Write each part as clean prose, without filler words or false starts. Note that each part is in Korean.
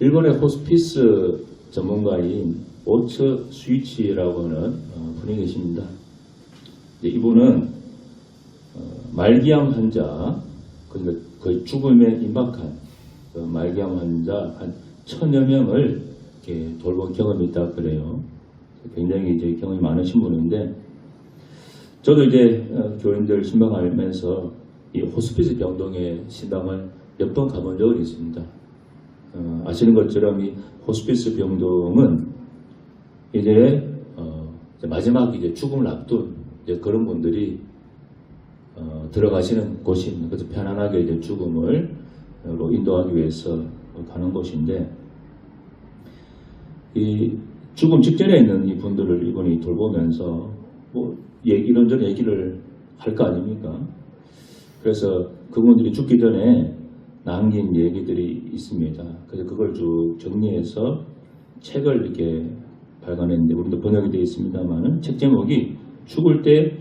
일본의 호스피스 전문가인 오츠 스위치라고 하는 분이 계십니다. 이분은 말기암 환자, 그러니까 거의 죽음에 임박한 말기암 환자 한 1000여 명을 이렇게 돌본 경험이 있다 그래요. 굉장히 이제 경험이 많으신 분인데, 저도 이제 교인들 신방하면서 이 호스피스 병동에 신방을 몇 번 가본 적은 있습니다. 아시는 것처럼 이 호스피스 병동은 이제 마지막 이제 죽음을 앞둔 이제 그런 분들이 들어가시는 곳입니다. 그래서 편안하게 이제 죽음을 인도하기 위해서 가는 곳인데, 이 죽음 직전에 있는 이 분들을 이분이 돌보면서 뭐 이런저런 얘기를 할 거 아닙니까? 그래서 그분들이 죽기 전에 남긴 얘기들이 있습니다. 그래서 그걸 쭉 정리해서 책을 이렇게 발간했는데, 우리도 번역이 되어 있습니다만은 책 제목이 죽을 때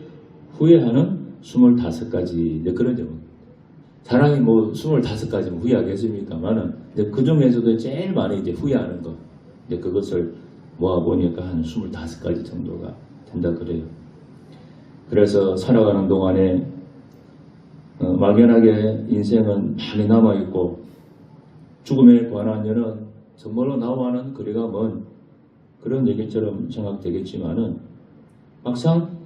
후회하는 25가지 그런 제목. 사람이 뭐 25가지면 후회하겠습니까만은 그 중에서도 제일 많이 이제 후회하는 것, 그것을 모아보니까 한 25가지 정도가 된다 그래요. 그래서 살아가는 동안에 막연하게 인생은 많이 남아있고, 죽음에 관한 여는 정말로 나와는 거리가 먼 그런 얘기처럼 생각되겠지만은, 막상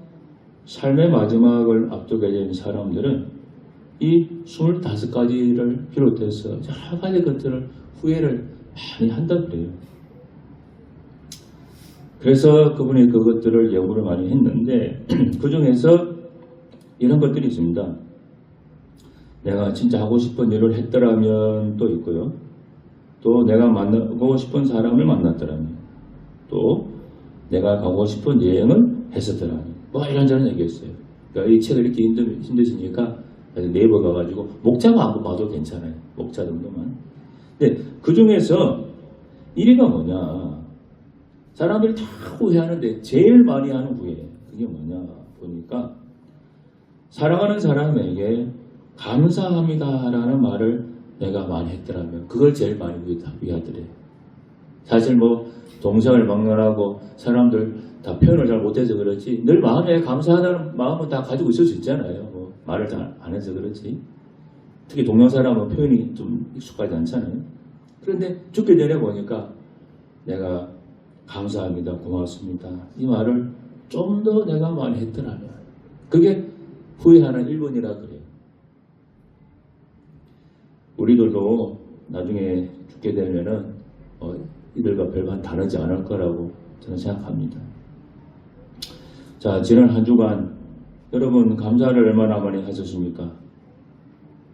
삶의 마지막을 앞두게 된 사람들은 이 25가지를 비롯해서 여러 가지 것들을 후회를 많이 한다 그래요. 그래서 그분이 그것들을 연구를 많이 했는데, 그 중에서 이런 것들이 있습니다. 내가 진짜 하고 싶은 일을 했더라면 또 있고요. 또 내가 만나고 싶은 사람을 만났더라면, 또 내가 가고 싶은 여행을 했었더라면, 뭐 이런저런 얘기했어요. 그러니까 이 책을 이렇게 힘드시니까 네이버 가가지고 목자만 한번 봐도 괜찮아요. 목자 정도만. 근데 그 중에서 1위가 뭐냐? 사람들이 다 후회하는데 제일 많이 하는 후회, 그게 뭐냐 보니까, 사랑하는 사람에게 감사합니다라는 말을 내가 많이 했더라면 그걸 제일 많이 후회하더래요. 사실 뭐 동생을 막론하고 사람들 다 표현을 잘 못해서 그렇지, 늘 마음에 감사하다는 마음은 다 가지고 있을 수 있잖아요. 뭐 말을 잘 안 해서 그렇지. 특히 동양 사람은 표현이 좀 익숙하지 않잖아요. 그런데 죽기 전에 보니까 내가 감사합니다, 고맙습니다, 이 말을 좀 더 내가 많이 했더라면 그게 후회하는 1번이라 그래요. 우리들도 나중에 죽게 되면은 이들과 별반 다르지 않을 거라고 저는 생각합니다. 자, 지난 한 주간 여러분 감사를 얼마나 많이 하셨습니까?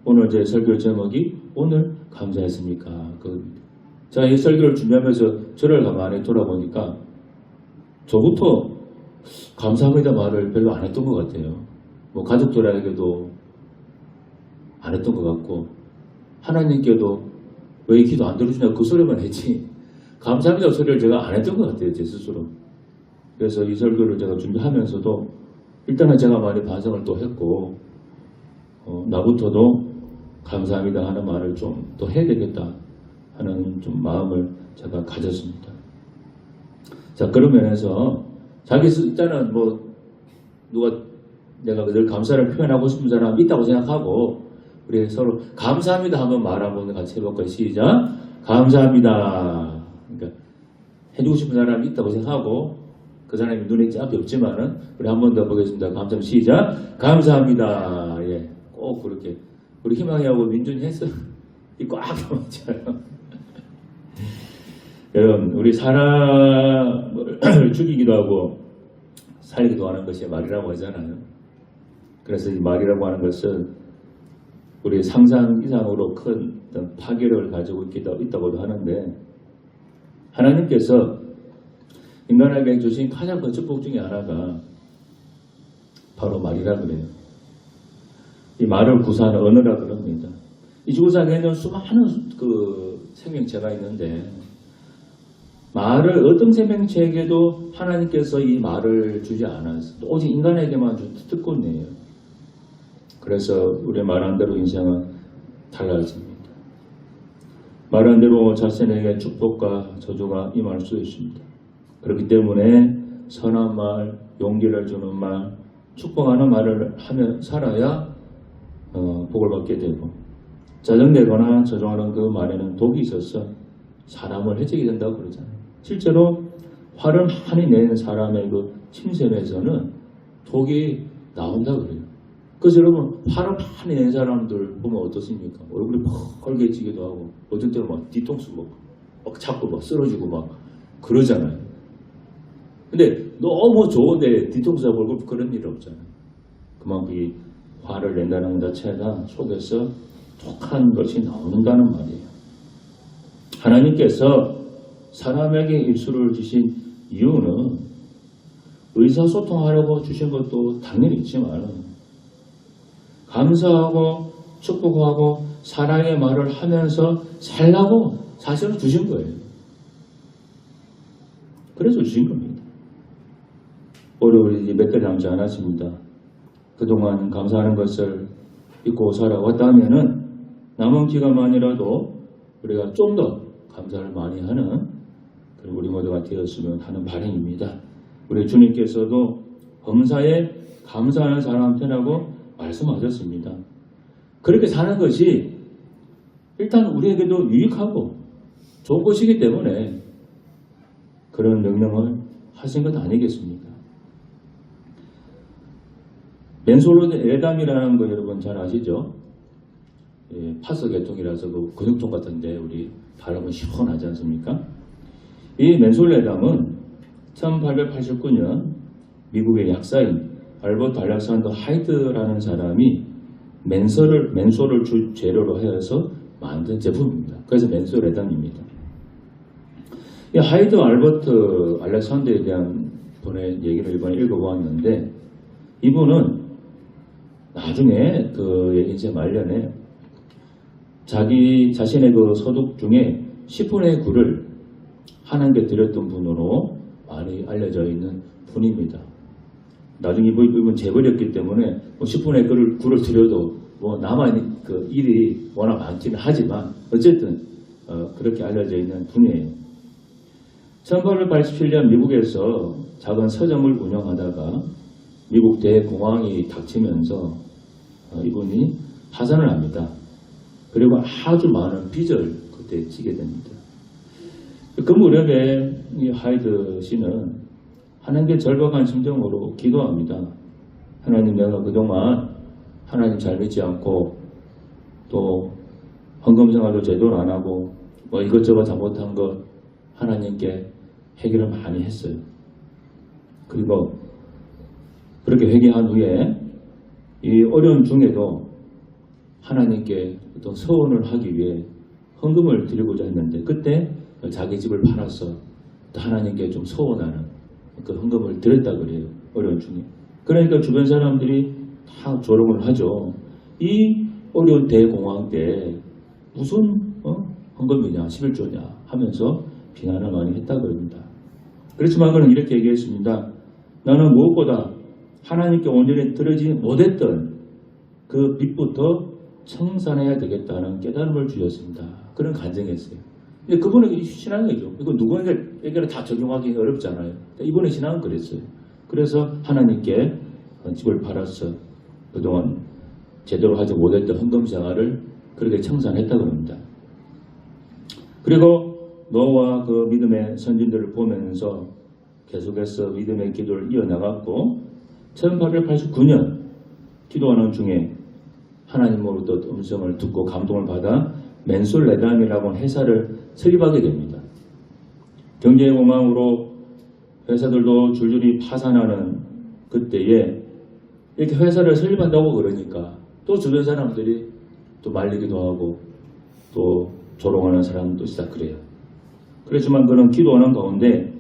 오늘 제 설교 제목이 오늘 감사했습니까? 제가 이 설교를 준비하면서 저를 가만히 돌아보니까 저부터 감사합니다 말을 별로 안 했던 것 같아요. 뭐 가족들에게도 안 했던 것 같고, 하나님께도 왜 기도 안 들어주냐 그 소리만 했지, 감사합니다 소리를 제가 안 했던 것 같아요, 제 스스로. 그래서 이 설교를 제가 준비하면서도 일단은 제가 많이 반성을 또 했고, 나부터도 감사합니다 하는 말을 좀 더 해야 되겠다 하는 좀 마음을 제가 가졌습니다. 자, 그런 면에서 일단은 뭐 누가 내가 늘 감사를 표현하고 싶은 사람 있다고 생각하고, 우리 서로 감사합니다 한번 말 한번 같이 해볼까요? 시작. 감사합니다. 그러니까 해주고 싶은 사람이 있다고 생각하고, 그 사람이 눈에 앞이 없지만은 우리 한 번 더 보겠습니다. 감사합니다. 시작. 감사합니다. 예, 꼭 그렇게 우리 희망이하고 민준이 해서 꽉 잡았잖아요. 여러분, 우리 사람을 죽이기도 하고 살리기도 하는 것이 말이라고 하잖아요. 그래서 이 말이라고 하는 것은 우리 상상 이상으로 큰 어떤 파괴력을 가지고 있다고도 하는데, 하나님께서 인간에게 주신 가장 큰 축복 중에 하나가 바로 말이라 그래요. 이 말을 구사하는 언어라 그럽니다. 이 지구상에는 수많은 생명체가 있는데, 말을 어떤 생명체에게도 하나님께서 이 말을 주지 않았어요. 오직 인간에게만 준 특권이에요. 그래서 우리 말한 대로 인생은 달라집니다. 말한 대로 자신에게 축복과 저주가 임할 수 있습니다. 그렇기 때문에 선한 말, 용기를 주는 말, 축복하는 말을 하며 살아야 복을 받게 되고, 짜증내거나 저주하는 그 말에는 독이 있어서 사람을 해치게 된다고 그러잖아요. 실제로 화를 많이 내는 사람의 그 침샘에서는 독이 나온다 그래요. 그래서 여러분, 화를 많이 내는 사람들 보면 어떻습니까? 얼굴이 펄개지기도 하고, 어떨 때는 막 뒤통수 막 자꾸 막 쓰러지고 막 그러잖아요. 근데 너무 좋은데 뒤통수 잡고 얼굴 그런 일 없잖아요. 그만큼 이 화를 낸다는 것 자체가 속에서 독한 것이 나오는다는 말이에요. 하나님께서 사람에게 입술을 주신 이유는 의사소통하려고 주신 것도 당연히 있지만 감사하고 축복하고 사랑의 말을 하면서 살라고 사실은 주신 거예요. 그래서 주신 겁니다. 올해 몇 달 남지 않았습니다. 그동안 감사하는 것을 잊고 살아왔다 하면은 남은 기간만이라도 우리가 좀 더 감사를 많이 하는 그런 우리 모두가 되었으면 하는 바람입니다. 우리 주님께서도 범사에 감사하는 사람한테라고 말씀하셨습니다. 그렇게 사는 것이 일단 우리에게도 유익하고 좋은 것이기 때문에 그런 명령을 하신 것 아니겠습니까? 맨솔로레담이라는 거 여러분 잘 아시죠? 예, 파서 계통이라서 그 근육통 같은데 우리 발음은 시원하지 않습니까? 이 맨솔레담은 1889년 미국의 약사인 알버트 알렉산더 하이드라는 사람이 맨솔을 재료로 해서 만든 제품입니다. 그래서 맨솔레담입니다. 이 하이드 알버트 알렉산더에 대한 분의 얘기를 이번에 읽어보았는데 이분은 나중에 그 인생 말년에 자기 자신의 그 소득 중에 10분의 9를 하나님께 드렸던 분으로 많이 알려져 있는 분입니다. 나중에 이분 재벌이었기 때문에 10분의 9를 드려도 뭐 남아있는 그 일이 워낙 많지는 하지만 어쨌든 그렇게 알려져 있는 분이에요. 1887년 미국에서 작은 서점을 운영하다가 미국 대공황이 닥치면서 이분이 파산을 합니다. 그리고 아주 많은 빚을 그때 지게 됩니다. 그 무렵에 이 하이드 씨는 하나님께 절박한 심정으로 기도합니다. 하나님, 내가 그동안 하나님 잘 믿지 않고 또 헌금 생활도 제대로 안 하고 뭐 이것저것 잘못한 것 하나님께 회개를 많이 했어요. 그리고 그렇게 회개한 후에 이 어려운 중에도 하나님께 어떤 서원을 하기 위해 헌금을 드리고자 했는데 그때 자기 집을 팔아서 또 하나님께 좀 서원하는 그 헌금을 드렸다 그래요. 어려운 중에. 그러니까 주변 사람들이 다 조롱을 하죠. 이 어려운 대공황 때 무슨 헌금이냐 11조냐 하면서 비난을 많이 했다 그럽니다. 그렇지만 그는 이렇게 얘기했습니다. 나는 무엇보다 하나님께 온전히 드리지 못했던 그 빚부터 청산해야 되겠다는 깨달음을 주셨습니다. 그런 간증했어요. 근데 그분의 신앙이죠. 이거 누구에게나 다 적용하기 어렵잖아요. 이분의 신앙은 그랬어요. 그래서 하나님께 집을 팔아서 그동안 제대로 하지 못했던 헌금 생활을 그렇게 청산했다고 합니다. 그리고 노아와 그 믿음의 선진들을 보면서 계속해서 믿음의 기도를 이어나갔고 1889년 기도하는 중에 하나님으로부터 음성을 듣고 감동을 받아 맨솔레담이라고 하는 회사를 설립하게 됩니다. 경제공황으로 회사들도 줄줄이 파산하는 그때에 이렇게 회사를 설립한다고 그러니까 또 주변 사람들이 또 말리기도 하고 또 조롱하는 사람도 있다 그래요. 그렇지만 그는 기도하는 가운데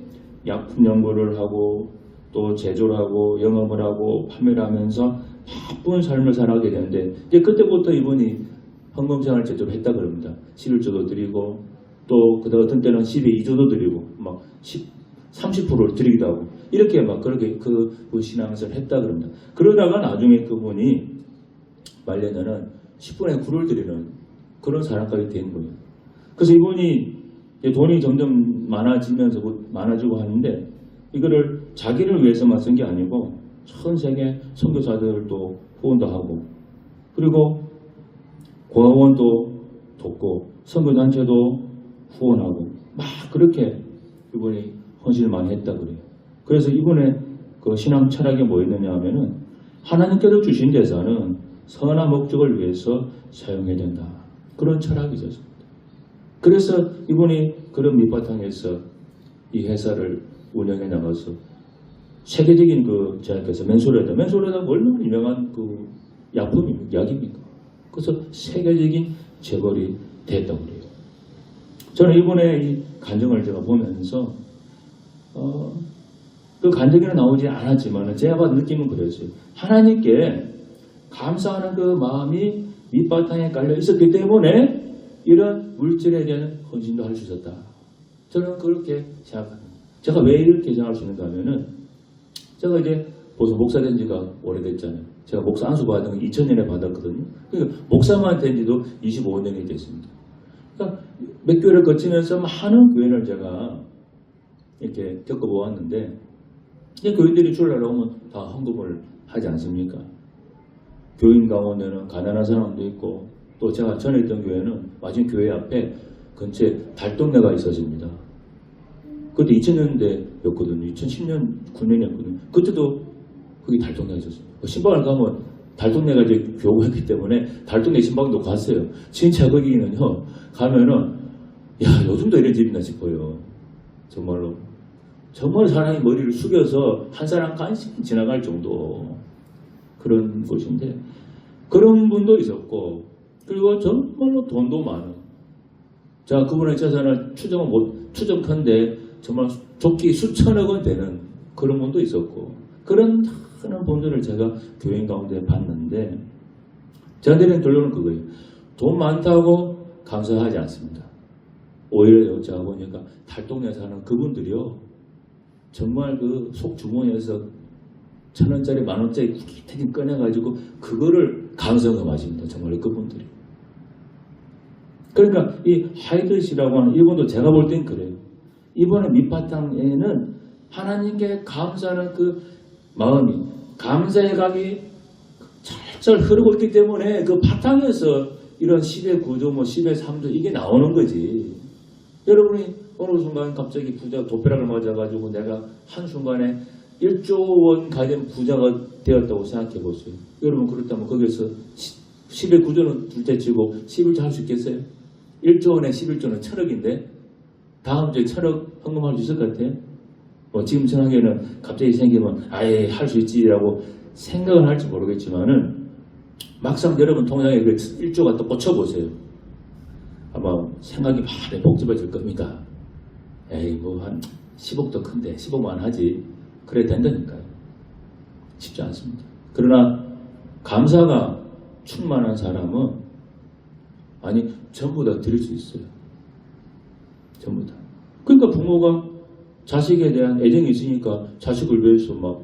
약품 연구를 하고 또 제조를 하고 영업을 하고 판매를 하면서 바쁜 삶을 살아가게 되는데 이제 그때부터 이분이 헌금생활을 제대로 했다 그럽니다. 11조도 드리고 또 그다음 어떤 때는 12조도 드리고 막 30%를 드리기도 하고 이렇게 막 그렇게 그 신앙생활을 했다 그럽니다. 그러다가 나중에 그분이 말년에는 10분의 9를 드리는 그런 사람까지 된 거예요. 그래서 이분이 이제 돈이 점점 많아지면서 많아지고 하는데 이거를 자기를 위해서만 쓴 게 아니고 전 세계 선교사들도 후원도 하고 그리고 고아원도 돕고 선교단체도 후원하고 막 그렇게 이분이 헌신을 많이 했다 그래요. 그래서 이분의 그 신앙 철학이 뭐였느냐 하면은 하나님께서 주신 재산은 선한 목적을 위해서 사용해야 된다. 그런 철학이 있었습니다. 그래서 이분이 그런 밑바탕에서 이 회사를 운영해 나가서 세계적인 그 제약회사 맨소레다가 얼마나 유명한 그 약입니까? 그래서 세계적인 재벌이 됐다고 그래요. 저는 이번에 이 간증을 제가 보면서 그 간증에는 나오지 않았지만 제가 느낌은 그랬어요. 하나님께 감사하는 그 마음이 밑바탕에 깔려 있었기 때문에 이런 물질에 대한 헌신도 할 수 있었다. 저는 그렇게 생각합니다. 제가 왜 이렇게 생각할 수 있는가 하면은 제가 이제 벌써 목사 된 지가 오래됐잖아요. 제가 목사 안수 받은 건 2000년에 받았거든요. 그러니까 목사만 된 지도 25년이 됐습니다. 그러니까 몇 교회를 거치면서 많은 교회를 제가 이렇게 겪어보았는데 이제 교인들이 주일날 오면 다 헌금을 하지 않습니까? 교인 가운데는 가난한 사람도 있고 또 제가 전에 있던 교회는 마침 교회 앞에 근처에 달동네가 있었습니다. 그때 2000년대였거든요. 2010년, 9년이었거든요. 그때도 거기 달동네가 있었어요. 신방을 가면 달동네가 이제 교회였기 때문에 달동네 신방도 갔어요. 진짜 거기는요, 가면은, 야, 요즘도 이런 집 있나 싶어요. 정말로. 정말 사람이 머리를 숙여서 한 사람 간신히 지나갈 정도 그런 곳인데, 그런 분도 있었고, 그리고 정말로 돈도 많은. 자, 그분의 재산을 추정컨대 정말 좋게 수천억 원 되는 그런 분도 있었고, 그런 많은 분들을 제가 교인 가운데 봤는데, 저한테는 결론은 그거예요. 돈 많다고 감사하지 않습니다. 오히려 제가 보니까 달동네 사는 그분들이요, 정말 그 속주머니에서 1,000원짜리 10,000원짜리 구깃하게 꺼내가지고 그거를 감성금하십니다. 정말 그분들이. 그러니까 이 하이드시라고 하는 이분도 제가 볼 땐 그래요. 이번에 밑바탕에는 하나님께 감사하는 그 마음이 감사의 감이 철철 흐르고 있기 때문에 그 바탕에서 이런 10의 9조, 10의 3조 이게 나오는 거지. 여러분이 어느 순간 갑자기 부자 도배락을 맞아가지고 내가 한순간에 1조 원 가진 부자가 되었다고 생각해 보세요. 여러분 그렇다면 거기에서 10의 9조는 둘째치고 11조 할 수 있겠어요? 1조 원에 11조는 1,000억인데 다음 주에 1,000억 헌금할 수 있을 것 같아요? 지금 생각에는 갑자기 생기면 아예 할 수 있지라고 생각은 할지 모르겠지만은 막상 여러분 통장에 그 1조가 또 꽂혀보세요. 아마 생각이 많이 복잡해질 겁니다. 에이 뭐 한 10억도 큰데 15만 하지. 그래야 된다니까요. 쉽지 않습니다. 그러나 감사가 충만한 사람은 아니 전부 다 드릴 수 있어요. 전부 다. 그러니까 부모가 자식에 대한 애정이 있으니까 자식을 위해서 막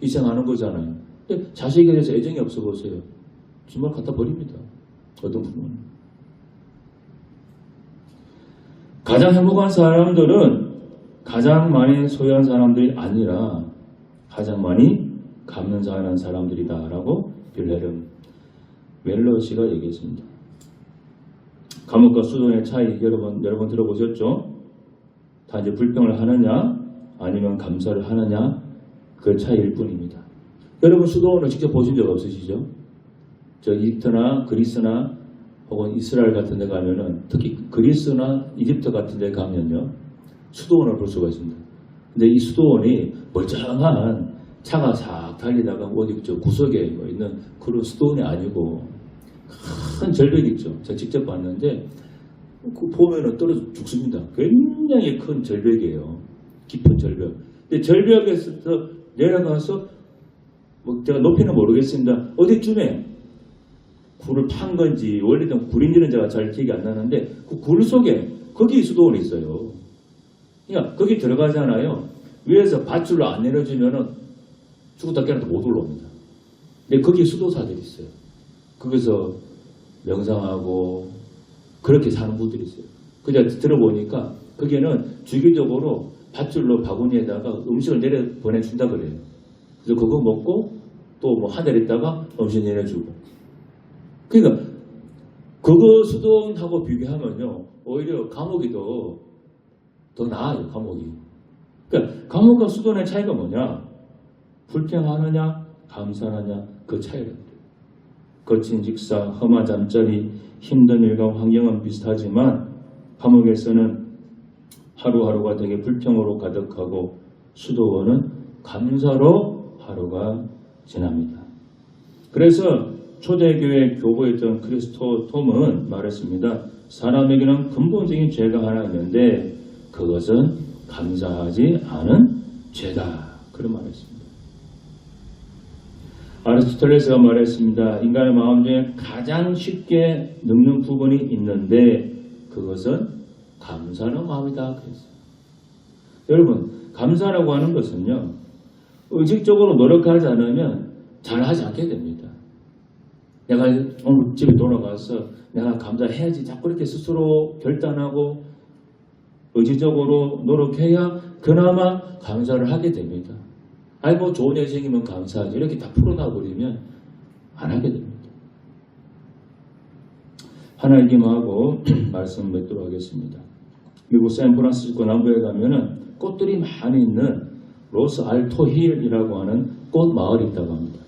희생하는 거잖아요. 근데 자식에 대해서 애정이 없어 보세요. 정말 갖다 버립니다. 어떤 부모는. 가장 행복한 사람들은 가장 많이 소유한 사람들이 아니라 가장 많이 감사하는 사람들이다 라고 빌헬름 웰러시가 얘기했습니다. 감옥과 수도원의 차이 여러분 들어보셨죠? 다 이제 불평을 하느냐 아니면 감사를 하느냐 그 차이일 뿐입니다. 여러분 수도원을 직접 보신 적 없으시죠? 저 이집트나 그리스나 혹은 이스라엘 같은 데 가면은 특히 그리스나 이집트 같은 데 가면요 수도원을 볼 수가 있습니다. 근데 이 수도원이 멀쩡한 차가 싹 달리다가 어디 저 구석에 있는 그런 수도원이 아니고 큰 절벽이 있죠. 제가 직접 봤는데 그 보면은 떨어져 죽습니다. 굉장히 큰 절벽이에요. 깊은 절벽. 근데 절벽에서 내려가서 뭐 제가 높이는 모르겠습니다. 어디쯤에 굴을 판 건지 원래는 굴인지는 제가 잘 기억이 안 나는데 그 굴 속에 거기 수도원이 있어요. 그러니까 거기 들어가잖아요. 위에서 밧줄로 안 내려주면은 죽었다 깨어나도 못 올라옵니다. 근데 거기 수도사들이 있어요. 거기서 명상하고 그렇게 사는 분들이 있어요. 그저 들어보니까 그게는 주기적으로 밧줄로 바구니에다가 음식을 내려 보내준다 그래요. 그래서 그거 먹고 또 뭐 한 달 있다가 음식 내려주고. 그러니까 그거 수도원하고 비교하면요, 오히려 감옥이 더 나아요. 감옥이. 그러니까 감옥과 수도원의 차이가 뭐냐? 불평하느냐 감사하느냐 그 차이가. 거친 직사, 험한 잠자리, 힘든 일과 환경은 비슷하지만 감옥에서는 하루하루가 되게 불평으로 가득하고 수도원은 감사로 하루가 지납니다. 그래서 초대교회 교보였던 크리스토톰은 말했습니다. 사람에게는 근본적인 죄가 하나 있는데 그것은 감사하지 않은 죄다. 그런 말했습니다. 아리스토텔레스가 말했습니다. 인간의 마음 중에 가장 쉽게 늙는 부분이 있는데 그것은 감사하는 마음이다. 그랬어요. 여러분, 감사라고 하는 것은요, 의식적으로 노력하지 않으면 잘하지 않게 됩니다. 내가 오늘 집에 돌아가서 내가 감사해야지 자꾸 이렇게 스스로 결단하고 의지적으로 노력해야 그나마 감사를 하게 됩니다. 아니 뭐 좋은 일 생기면 감사하지 이렇게 다 풀어놔버리면 안 하게 됩니다. 하나 얘기만 하고 말씀 맺도록 하겠습니다. 미국 샌프란시스코 남부에 가면은 꽃들이 많이 있는 로스 알토 힐이라고 하는 꽃 마을이 있다고 합니다.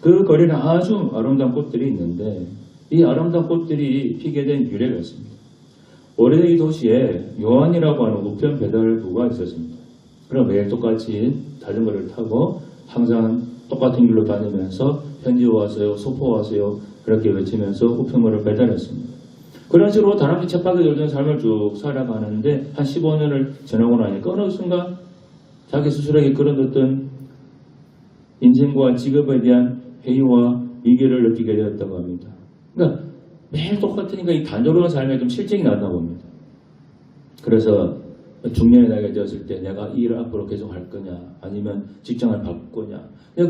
그 거리는 아주 아름다운 꽃들이 있는데 이 아름다운 꽃들이 피게 된 유래가 있습니다. 오래된 이 도시에 요한이라고 하는 우편 배달부가 있었습니다. 그럼 매일 똑같이 자전거를 타고 항상 똑같은 길로 다니면서 편지 와세요, 소포 와세요 그렇게 외치면서 우편물을 배달했습니다. 그런 식으로 다람쥐 쳇바퀴 돌던 삶을 쭉 살아가는데 한 15년을 지나고 나니까 어느 순간 자기 스스로에게 그런 어떤 인생과 직업에 대한 회의와 위기를 느끼게 되었다고 합니다. 그러니까 매일 똑같으니까 이 단조로운 삶에 좀 실증이 나다 봅니다. 그래서 중년에 나이가 되었을 때 내가 이 일을 앞으로 계속 할 거냐 아니면 직장을 바꾸냐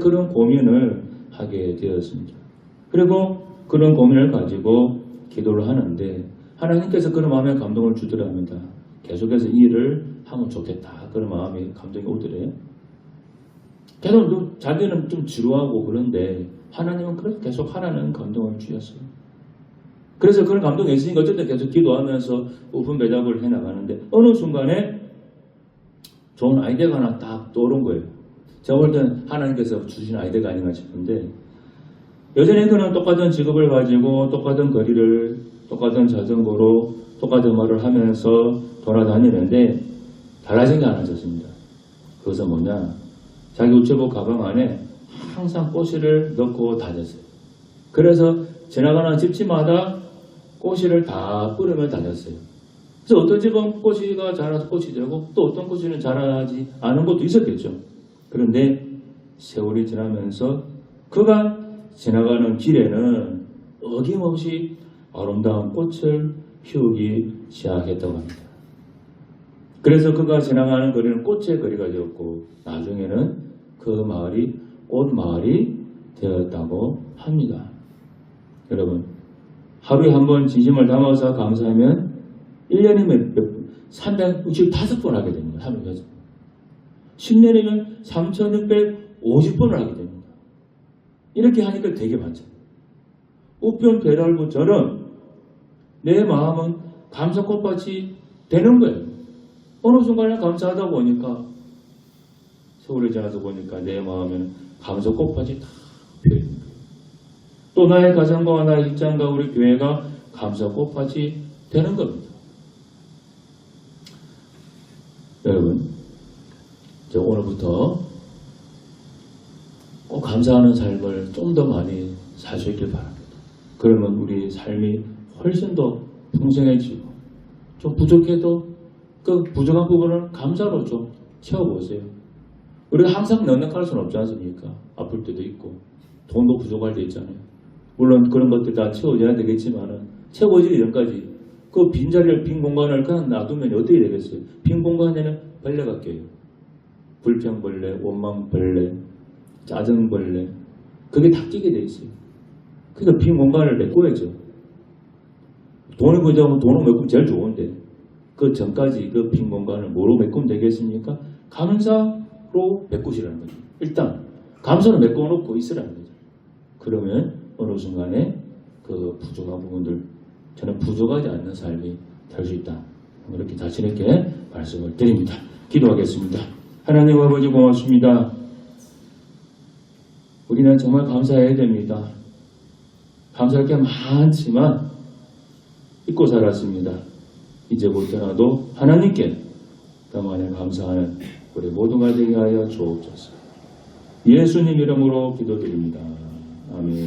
그런 고민을 하게 되었습니다. 그리고 그런 고민을 가지고 기도를 하는데 하나님께서 그런 마음에 감동을 주더라 합니다. 계속해서 이 일을 하면 좋겠다. 그런 마음에 감동이 오더래요. 계속 자기는 좀 지루하고 그런데 하나님은 그래도 계속 하라는 감동을 주셨어요. 그래서 그런 감동이 있으니까 어쨌든 계속 기도하면서 우편 배달을 해나가는데 어느 순간에 좋은 아이디어가 하나 딱 떠오른 거예요. 제가 볼 때는 하나님께서 주신 아이디어가 아닌가 싶은데 여전히 그는 똑같은 직업을 가지고 똑같은 거리를 똑같은 자전거로 똑같은 말을 하면서 돌아다니는데 달라진 게 하나 있었습니다. 그것은 뭐냐? 자기 우체국 가방 안에 항상 꼬시를 넣고 다녔어요. 그래서 지나가는 집집마다 꼬시를 다 뿌리며 다녔어요. 그래서 어떤 집은 꼬시가 자라서 꽃이 되고 또 어떤 꼬시는 자라지 않은 것도 있었겠죠. 그런데 세월이 지나면서 그가 지나가는 길에는 어김없이 아름다운 꽃을 피우기 시작했다고 합니다. 그래서 그가 지나가는 거리는 꽃의 거리가 되었고 나중에는 그 마을이 꽃마을이 되었다고 합니다. 여러분 하루에 한 번 진심을 담아서 감사하면 1년이면 365번 하게 됩니다. 하루에 10년이면 3650번을 하게 됩니다. 이렇게 하니까 되게 많죠. 우편 배달부처럼 내 마음은 감사 꽃밭이 되는 거예요. 어느 순간에 감사하다 보니까 서울에 지나서 보니까 내 마음에는 감사 꽃밭이 다 피어있는 거예요. 또 나의 가정과 나의 직장과 우리 교회가 감사 꽃밭이 되는 겁니다. 여러분, 이제 오늘부터 꼭 감사하는 삶을 좀 더 많이 살 수 있길 바랍니다. 그러면 우리 삶이 훨씬 더 풍성해지고 좀 부족해도 그 부족한 부분을 감사로 좀 채워보세요. 우리가 항상 넉넉할 수는 없지 않습니까? 아플 때도 있고 돈도 부족할 때 있잖아요. 물론 그런 것들 다 채워져야 되겠지만은 채워지기 전까지 그 빈자리를 빈 공간을 그냥 놔두면 어떻게 되겠어요? 빈 공간에는 벌레가 껴요. 불평벌레, 원망벌레, 짜증벌레 그게 다 끼게 돼 있어요. 그러니까 빈 공간을 메꿔야죠. 돈을 그냥 돈을 메꾸면 제일 좋은데 그 전까지 그 빈 공간을 뭐로 메꾸면 되겠습니까? 감사로 메꾸시라는 거죠. 일단 감사로 메꿔놓고 있으라는 거죠. 그러면 어느 순간에 그 부족한 부분들 저는 부족하지 않는 삶이 될 수 있다. 이렇게 자신있게 말씀을 드립니다. 기도하겠습니다. 하나님 아버지 고맙습니다. 우리는 정말 감사해야 됩니다. 감사할 게 많지만 잊고 살았습니다. 이제부터라도 하나님께 그만에 감사하는 우리 모두가 되게 하여 주옵소서. 예수님 이름으로 기도드립니다. 아멘.